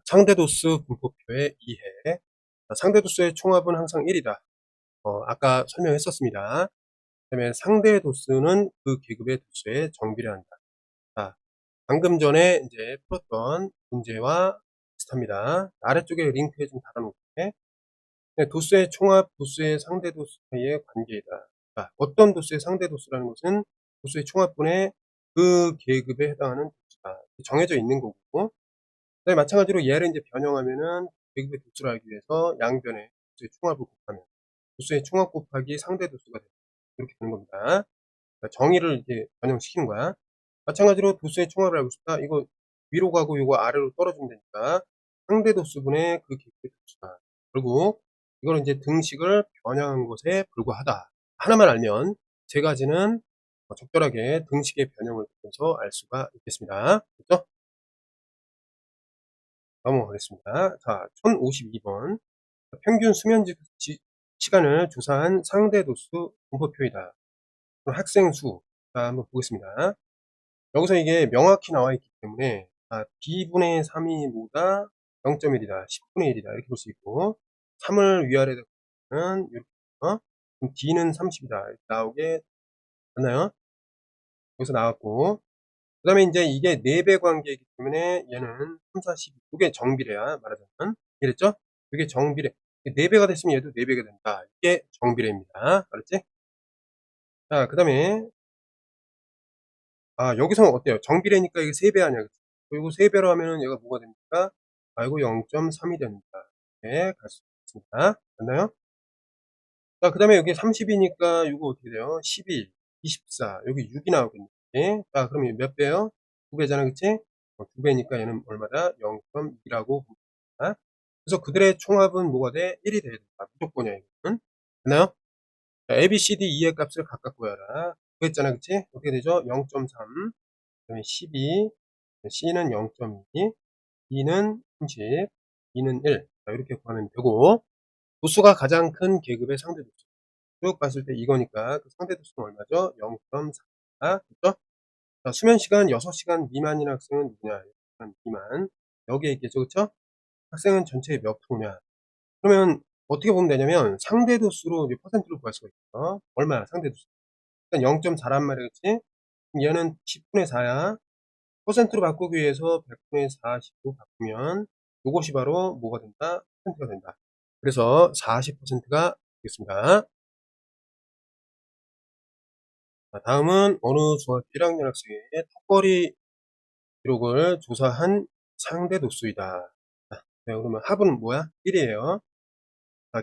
상대 도수 분포표의 이해. 상대 도수의 총합은 항상 1이다. 아까 설명했었습니다. 그다음에 상대 도수는 그 계급의 도수에 정비례한다. 자, 방금 전에 이제 풀었던 문제와 비슷합니다. 아래쪽에 링크에 좀 달아놓을게. 네, 도수의 총합, 도수의 상대 도수 사이의 관계이다. 어떤 도수의 상대 도수라는 것은 도수의 총합분의 그 계급에 해당하는 도수가 정해져 있는 거고, 네, 마찬가지로 얘를 이제 변형하면은 계급의 도수를 알기 위해서 양변에 도수의 총합을 곱하면 도수의 총합 곱하기 상대 도수가 된다. 이렇게 되는 겁니다. 그러니까 정의를 이제 변형시키는 거야. 마찬가지로 도수의 총합을 알고 싶다. 이거 위로 가고 이거 아래로 떨어지면 되니까 상대 도수분의 그 계급의 도수다. 결국 이걸 이제 등식을 변형한 것에 불과하다. 하나만 알면 세 가지는 적절하게 등식의 변형을 통해서 알 수가 있겠습니다. 그렇죠? 넘어가겠습니다. 자, 1052번. 평균 수면 시간을 조사한 상대 도수 분포표이다. 그럼 학생 수. 자, 한번 보겠습니다. 여기서 이게 명확히 나와 있기 때문에 b분의 3이 뭐다? 0.1이다. 10분의 1이다. 이렇게 볼 수 있고 3을 위아래로 보면 이렇게 그럼 d는 30이다. 이렇게 나오게 맞나요? 여기서 나왔고 그 다음에 이제 이게 4배 관계이기 때문에 얘는 3, 4, 12. 이게 정비례야, 말하자면. 이랬죠? 이게 정비례. 4배가 됐으면 얘도 4배가 된다. 이게 정비례입니다. 알았지? 자, 그 다음에, 여기서 어때요? 정비례니까 이게 3배 아니야. 그치? 그리고 3배로 하면은 얘가 뭐가 됩니까? 이거 0.3이 됩니다. 이렇게 갈 수 있습니다. 맞나요? 자, 그 다음에 여기 30이니까 이거 어떻게 돼요? 12, 24. 여기 6이 나오겠네. 자, 그럼 몇 배요? 2배잖아, 그치? 2배니까 얘는 얼마다? 0.2라고 봅니다. 그래서 그들의 총합은 뭐가 돼? 1이 돼야 된다. 무조건이야, 이거는. 됐나요? 자, A, B, C, D, E의 값을 각각 구하라. 그랬잖아, 그치? 어떻게 되죠? 0.3, 그 다음에 12, C는 0.2, D는 30, E는 1. 자, 이렇게 구하면 되고, 도수가 가장 큰 계급의 상대 도수. 쭉 봤을 때 이거니까 그 상대 도수는 얼마죠? 0.4. 그렇죠? 자, 수면 시간 6시간 미만인 학생은 누구냐? 6시간 미만. 여기에 있겠죠. 그렇죠? 학생은 전체의 몇 프로냐? 그러면 어떻게 보면 되냐면 상대 도수로 이제 퍼센트로 구할 수가 있어. 얼마야? 상대 도수. 일단 0.4란 말이야. 그렇지? 얘는 10분의 4야. 퍼센트로 바꾸기 위해서 100분의 40로 바꾸면 이것이 바로 뭐가 된다? 퍼센트가 된다. 그래서 40%가 되겠습니다. 다음은 어느 중학교 1학년 학생의 턱걸이 기록을 조사한 상대 도수이다. 네, 그러면 합은 뭐야? 1이에요.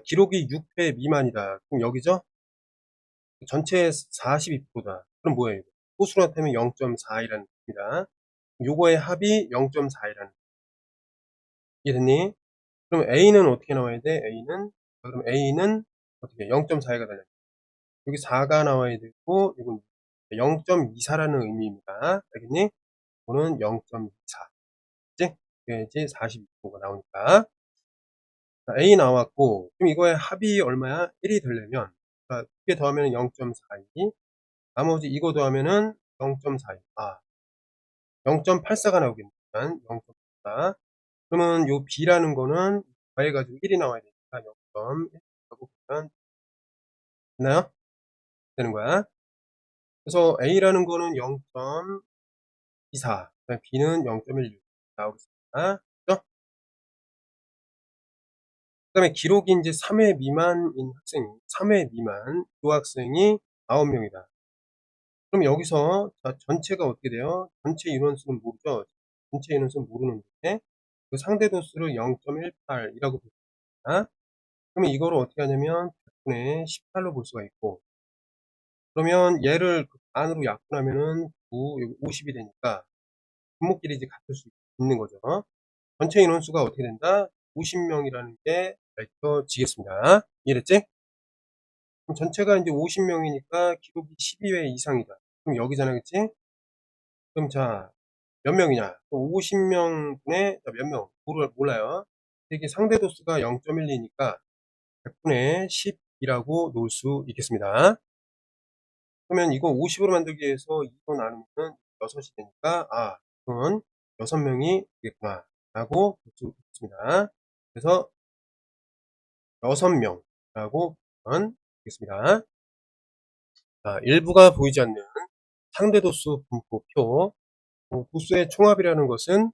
기록이 6회 미만이다. 그럼 여기죠? 전체의 42%다. 그럼 뭐예요? 호수로 나타내면 0.4이라는 겁니다. 요거의 합이 0.4이라는. 이해됐니? 그럼 A는 어떻게 나와야 돼? 그럼 A는 어떻게 0.4가 되냐? 여기 4가 나와야 되고, 이건 0.24라는 의미입니다. 알겠니? 이거는 0.24. 그치? 그래야지 42%가 나오니까. 자, A 나왔고, 그럼 이거의 합이 얼마야? 1이 되려면, 자, 2개 더하면 0.42, 나머지 이거 더하면은 0.42. 0.84가 나오겠네. 0.84. 그러면 요 B라는 거는 더해가지고 1이 나와야 되니까 0.1하고 보면 됐나요? 되는 거야. 그래서 A라는 거는 0.24, B는 0.16 나오겠습니다. 그죠? 그 다음에 기록이 이제 3회 미만인 학생, 3회 미만, 그 학생이 9명이다. 그럼 여기서, 자, 전체가 어떻게 돼요? 전체 인원수는 모르죠? 전체 인원수는 모르는데, 그 상대 도수를 0.18이라고 봅니다. 그러면 이거를 어떻게 하냐면, 100분의 18로 볼 수가 있고, 그러면 얘를 그 반으로 약분하면은 9, 여기 50이 되니까, 분모끼리 이제 같을 수 있는 거죠. 전체 인원수가 어떻게 된다? 50명이라는 게 밝혀지겠습니다. 이해됐지? 그럼 전체가 이제 50명이니까 기록이 12회 이상이다. 그럼 여기잖아, 그치? 그럼 자, 몇 명이냐? 50명분의 몇 명? 몰라요. 이게 상대 도수가 0.12니까 100분의 10이라고 놓을 수 있겠습니다. 그러면 이거 50으로 만들기 위해서 2로 나누면 6이 되니까, 그건 6명이 되겠구나. 라고 볼 수 있습니다. 그래서 6명이라고 보면 되겠습니다. 자, 일부가 보이지 않는 상대도수 분포표. 도수의 총합이라는 것은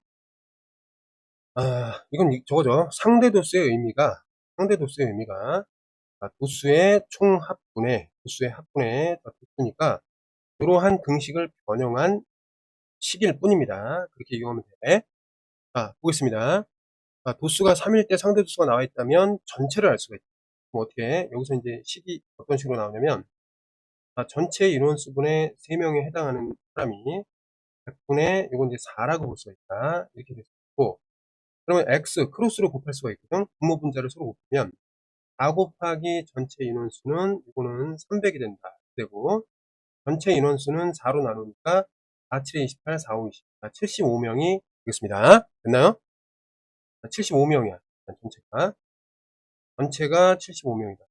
이건 저거죠. 상대도수의 의미가 도수의 도수의 합분의 도수니까 이러한 등식을 변형한 식일 뿐입니다. 그렇게 이용하면 돼. 자, 보겠습니다. 도수가 3일 때 상대도수가 나와 있다면 전체를 알 수가 있죠. 그럼 어떻게 여기서 이제 식이 어떤 식으로 나오냐면 전체 인원수분의 3명에 해당하는 사람이 100분의 이건 이제 4라고 볼 수가 있다. 이렇게 될 수 있고, 그러면 x 크로스로 곱할 수가 있거든. 분모 분자를 서로 곱하면 4 곱하기 전체 인원수는 이거는 300이 된다. 되고 전체 인원수는 4로 나누니까 4, 7, 28, 4, 5, 20. 75명이 되겠습니다. 됐나요? 75명이야. 전체가 75명이다.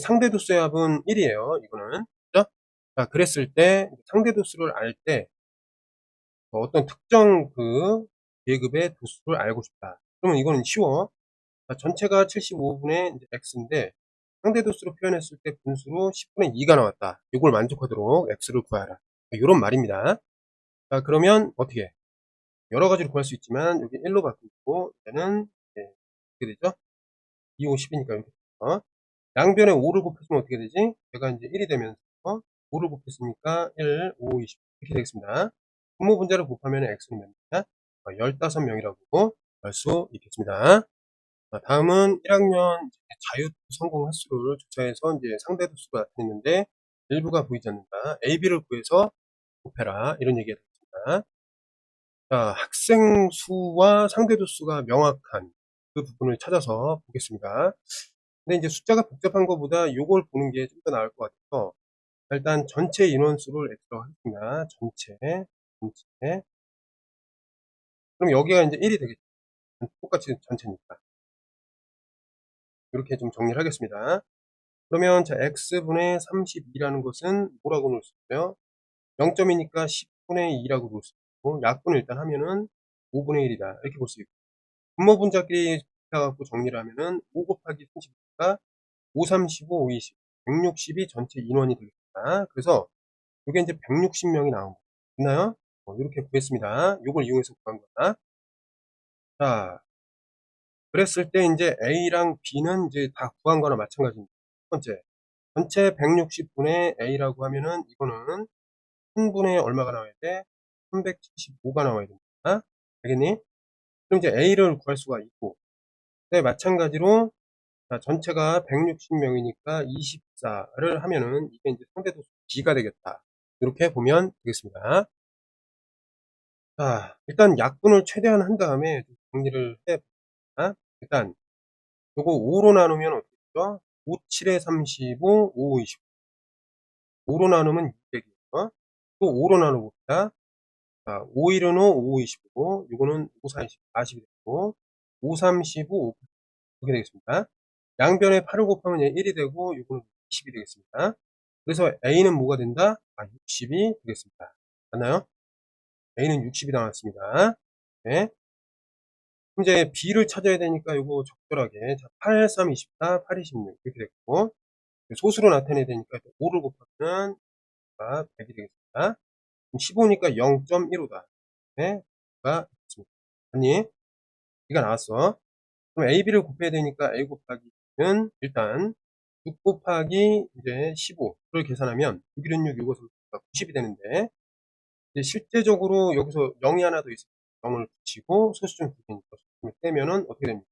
상대도수의 합은 1이에요. 이거는. 그죠? 자, 그랬을 때 상대도수를 알 때 어떤 특정 그 계급의 도수를 알고 싶다. 그러면 이거는 쉬워. 전체가 75분의 x인데 상대도수로 표현했을 때 분수로 10분의 2가 나왔다. 이걸 만족하도록 x를 구하라. 이런 말입니다. 자, 그러면 어떻게? 여러 가지로 구할 수 있지만 여기 1로 바꾸고 얘는 어떻게 되죠? 2, 5, 10이니까 이렇게 양변에 5를 곱해주면 어떻게 되지? 얘가 이제 1이 되면서 5를 곱했으니까 1, 5, 20 이렇게 되겠습니다. 분모 분자를 곱하면 x는 몇이냐? 15명이라고 알 수 있겠습니다. 다음은 1학년 자유투 성공 횟수를 조사해서 이제 상대도수가 나타냈는데 일부가 보이지 않는다. AB를 구해서 곱해라. 이런 얘기가 되겠습니다. 자, 학생 수와 상대도수가 명확한 그 부분을 찾아서 보겠습니다. 근데 이제 숫자가 복잡한 것보다 요걸 보는 게 좀 더 나을 것 같아서 일단 전체 인원수를 X라고 하겠습니다. 전체. 그럼 여기가 이제 1이 되겠죠. 똑같이 전체니까. 이렇게 좀 정리를 하겠습니다. 그러면 자, X분의 32라는 것은 뭐라고 놓을 수 있어요? 0점이니까 10분의 2라고 놓을 수 있고, 약분을 일단 하면은 5분의 1이다. 이렇게 볼 수 있고, 분모 분자끼리 갖고 정리를 하면은 5 곱하기 32가 5, 35, 5, 20, 160이 전체 인원이 되겠습니다. 그래서 이게 이제 160명이 나온 거. 됐나요? 이렇게 구했습니다. 이걸 이용해서 구한 거다. 자, 그랬을 때 이제 A랑 B는 이제 다 구한 거나 마찬가지입니다. 첫 번째, 전체 160분의 A라고 하면은 이거는 1분의 얼마가 나와야 돼? 375가 나와야 됩니다. 알겠니? 그럼 이제 A를 구할 수가 있고, 네, 마찬가지로 자, 전체가 160명이니까 24를 하면은 이게 이제 상대도수 B가 되겠다. 이렇게 보면 되겠습니다. 자, 일단 약분을 최대한 한 다음에 좀 정리를 해봅니다. 일단 요거 5로 나누면 어떻게 되죠? 5, 7에 35, 5, 20. 5로 나누면 600이에요. 또 5로 나눠봅니다. 자, 5, 1은 5, 5, 20이고, 요거는 5, 4, 20, 40이 되고, 5, 3, 15, 5, 이렇게 되겠습니다. 양변에 8을 곱하면 얘 1이 되고, 요거는 20이 되겠습니다. 그래서 A는 뭐가 된다? 60이 되겠습니다. 맞나요? A는 60이 나왔습니다. 네. 이제 B를 찾아야 되니까 요거 적절하게 8, 3, 24, 8, 26 이렇게 됐고, 소수로 나타내야 되니까 5를 곱하면 100이 되겠습니다. 15니까 0.15다. 네, 가 있습니다. 아니, B가 나왔어. 그럼 A, B를 곱해야 되니까 A 곱하기는 일단 6 곱하기 이제 15를 계산하면 6, 1은 6, 6, 5, 3, 90이 되는데, 이제 실제적으로 여기서 0이 하나 더 있어요. 0을 붙이고 소수점 2개니까 소수점을 떼면은 어떻게 됩니까?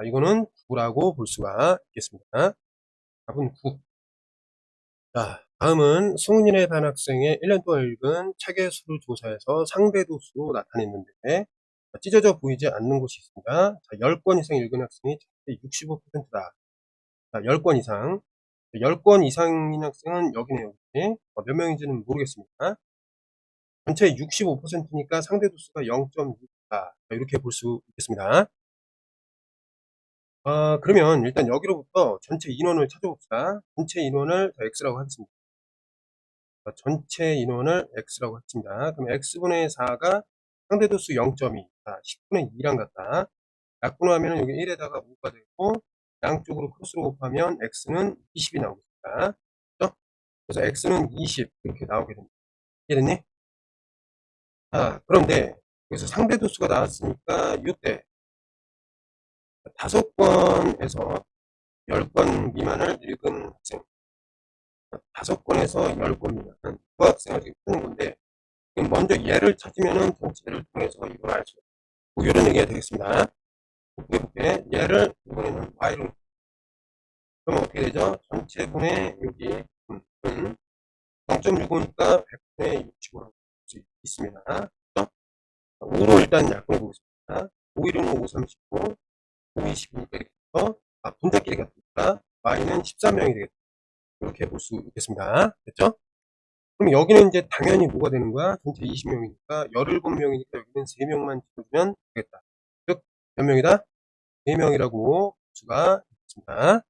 이거는 9라고 볼 수가 있겠습니다. 답은 9. 자, 다음은 송은인의 반 학생의 1년 동안 읽은 책의 수를 조사해서 상대도수로 나타냈는데 찢어져 보이지 않는 곳이 있습니다. 자, 10권 이상 읽은 학생이 65%다. 자, 10권 이상. 10권 이상인 학생은 여기네요. 몇 명인지는 모르겠습니다. 전체 65%니까 상대도수가 0.6다. 이렇게 볼 수 있겠습니다. 그러면 일단 여기로부터 전체 인원을 찾아봅시다. 전체 인원을 x라고 하겠습니다. 전체 인원을 x라고 했습니다. 그럼 x분의 4가 상대도수 0.2. 자, 10분의 2랑 같다. 약분하면 여기 1에다가 5가 되고, 양쪽으로 크로스로 곱하면 x는 20이 나오겠습니다. 그죠? 그래서 x는 20 이렇게 나오게 됩니다. 이해됐니? 자, 그런데 여기서 상대도수가 나왔으니까 이때 5건에서 10건 미만을 읽은 학생, 5건에서 10건 미만 그 학생을 지금 푸는 건데, 그럼 먼저 얘를 찾으면은 전체를 통해서 이걸 알 수 있어요. 뭐 이런 얘기가 되겠습니다. 볼게. 얘를 이번에는 y로, 그럼 어떻게 되죠? 전체분의 여기 0.65니까 100분의 65라고 볼 수 있습니다. 그죠? 5로 일단 약분해 보겠습니다. 5 1은 5, 35, 5, 20이니까 이렇게 해서 분자끼리 같으니까 y는 13명이 되겠다. 이렇게 볼 수 있겠습니다. 됐죠? 그럼 여기는 이제 당연히 뭐가 되는 거야? 전체 20명이니까 17명이니까 여기는 3명만 집어주면 되겠다. 즉, 몇 명이다? 3명이라고 볼 수가 있습니다.